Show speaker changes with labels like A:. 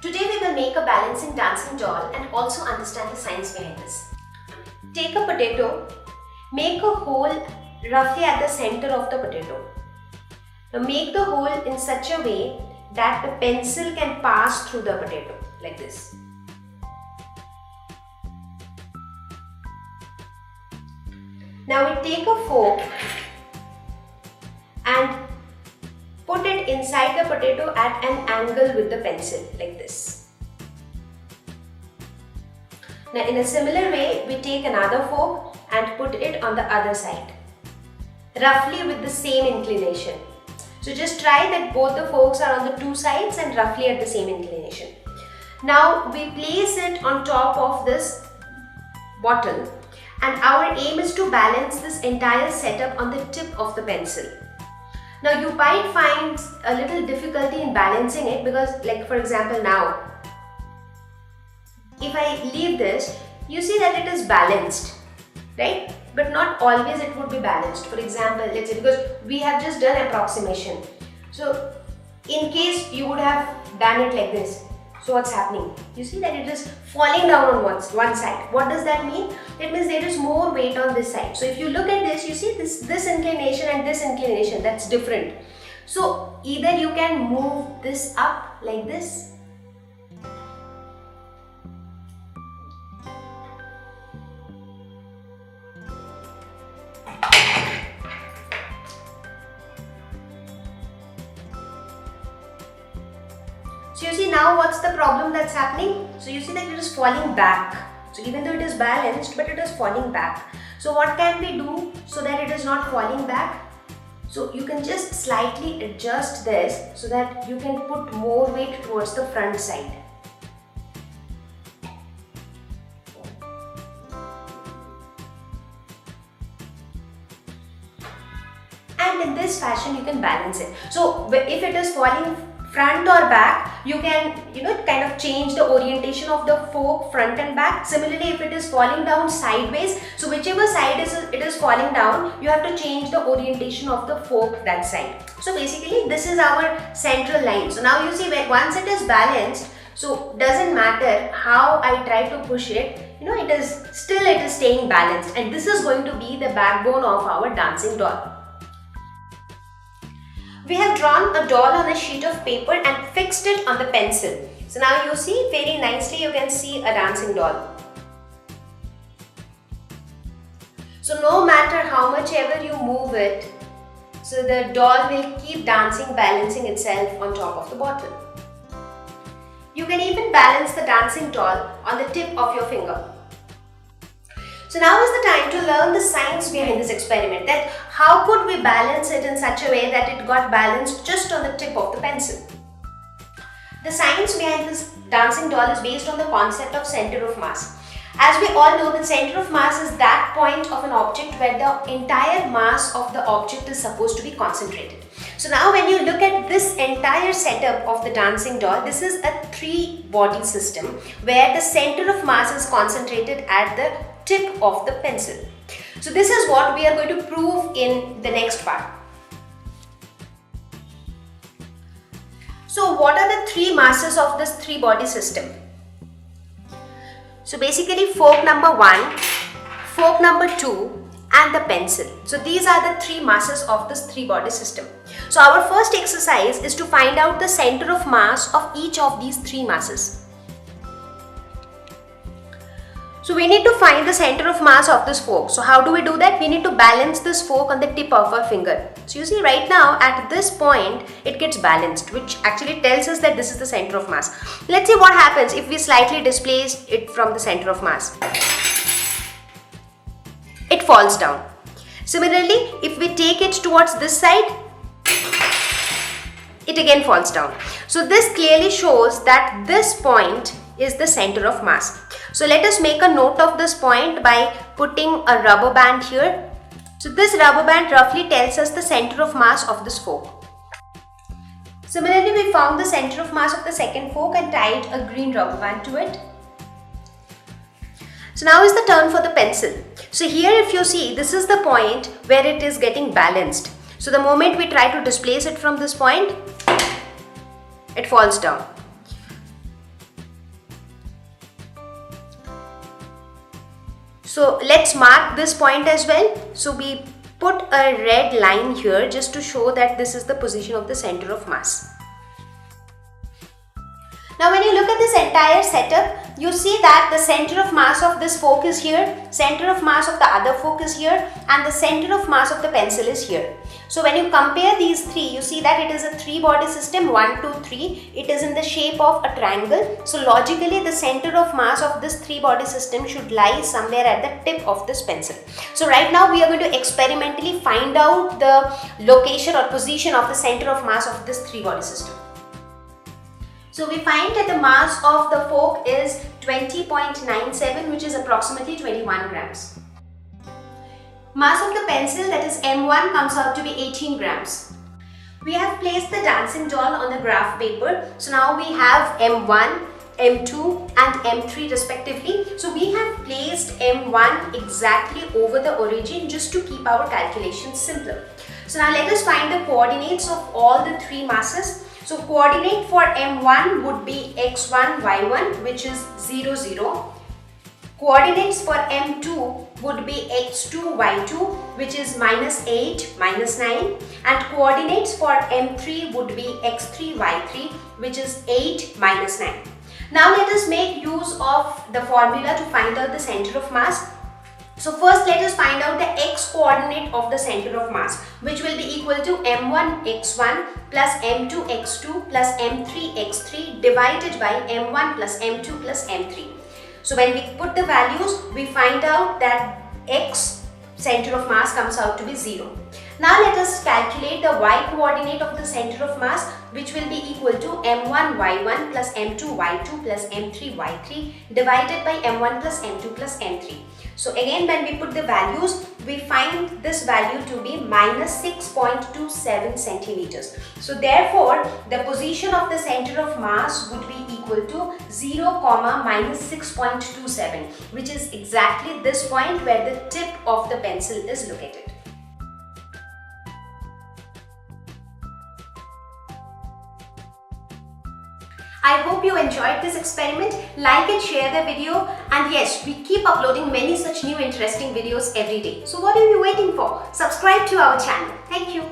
A: Today we will make a balancing dancing doll and also understand the science behind this. Take a potato, make a hole roughly at the center of the potato. Now make the hole in such a way that the pencil can pass through the potato like this. Now we take a fork and put it inside the potato at an angle with the pencil like this. Now in a similar way, we take another fork and put it on the other side, roughly with the same inclination. So just try that both the forks are on the two sides and roughly at the same inclination. Now we place it on top of this bottle and our aim is to balance this entire setup on the tip of the pencil. Now you might find a little difficulty in balancing it because, like for example now, if I leave this, you see that it is balanced, right? But not always it would be balanced. For example, let's say because we have just done approximation. So in case you would have done it like this, so what's happening? You see that it is falling down on one side. What does that mean? It means there is more weight on this side. So if you look at this, you see this inclination and this inclination, that's different. So either you can move this up like this, so you see now what's the problem that's happening? So you see that it is falling back. So even though it is balanced, but it is falling back. So what can we do so that it is not falling back? So you can just slightly adjust this so that you can put more weight towards the front side. And in this fashion you can balance it. So if it is falling front or back, you can kind of change the orientation of the fork front and back. Similarly, if it is falling down sideways, so whichever side it is falling down, you have to change the orientation of the fork that side. So basically this is our central line. So now you see once it is balanced, so doesn't matter how I try to push it, it is staying balanced, and this is going to be the backbone of our dancing doll. We have drawn a doll on a sheet of paper and fixed it on the pencil. So now you see very nicely you can see a dancing doll. So no matter how much ever you move it, so the doll will keep dancing, balancing itself on top of the bottle. You can even balance the dancing doll on the tip of your finger. So now is the time to learn the science behind this experiment, that how could we balance it in such a way that it got balanced just on the tip of the pencil. The science behind this dancing doll is based on the concept of center of mass. As we all know, the center of mass is that point of an object where the entire mass of the object is supposed to be concentrated. So now when you look at this entire setup of the dancing doll, this is a three-body system where the center of mass is concentrated at the tip of the pencil. So this is what we are going to prove in the next part. So what are the three masses of this three-body system? So basically fork number 1, fork number 2 and the pencil. So these are the three masses of this three-body system. So our first exercise is to find out the center of mass of each of these three masses. So we need to find the center of mass of this fork. So how do we do that? We need to balance this fork on the tip of our finger. So you see right now at this point it gets balanced, which actually tells us that this is the center of mass. Let's see what happens if we slightly displace it from the center of mass. It falls down. Similarly, if we take it towards this side, it again falls down. So this clearly shows that this point is the center of mass. So let us make a note of this point by putting a rubber band here. So this rubber band roughly tells us the center of mass of this fork. Similarly, we found the center of mass of the second fork and tied a green rubber band to it. So now is the turn for the pencil. So here if you see, this is the point where it is getting balanced. So the moment we try to displace it from this point, it falls down. So let's mark this point as well. So we put a red line here just to show that this is the position of the center of mass. Now when you look at this entire setup, you see that the center of mass of this fork is here, center of mass of the other fork is here, and the center of mass of the pencil is here. So when you compare these three, you see that it is a 3-body system, 1, 2, 3. It is in the shape of a triangle. So logically the center of mass of this 3-body system should lie somewhere at the tip of this pencil. So right now we are going to experimentally find out the location or position of the center of mass of this 3-body system. So we find that the mass of the fork is 20.97, which is approximately 21 grams. Mass of the pencil, that is M1, comes out to be 18 grams. We have placed the dancing doll on the graph paper. So now we have M1, M2 and M3 respectively. So we have placed M1 exactly over the origin just to keep our calculations simpler. So now let us find the coordinates of all the three masses. So coordinate for M1 would be x1, y1, which is 0, 0. Coordinates for M2 would be x2, y2, which is -8, -9. And coordinates for M3 would be x3, y3, which is 8, -9. Now let us make use of the formula to find out the center of mass. So first let us find out the x coordinate of the center of mass, which will be equal to m1 x1 plus m2 x2 plus m3 x3 divided by m1 plus m2 plus m3. So when we put the values, we find out that x center of mass comes out to be 0. Now let us calculate the y coordinate of the center of mass, which will be equal to m1 y1 plus m2 y2 plus m3 y3 divided by m1 plus m2 plus m3. So again, when we put the values, we find this value to be -6.27 centimeters. So therefore, the position of the center of mass would be equal to 0, -6.27, which is exactly this point where the tip of the pencil is located. I hope you enjoyed this experiment. Like and share the video, and yes, we keep uploading many such new interesting videos every day. So what are you waiting for? Subscribe to our channel. Thank you.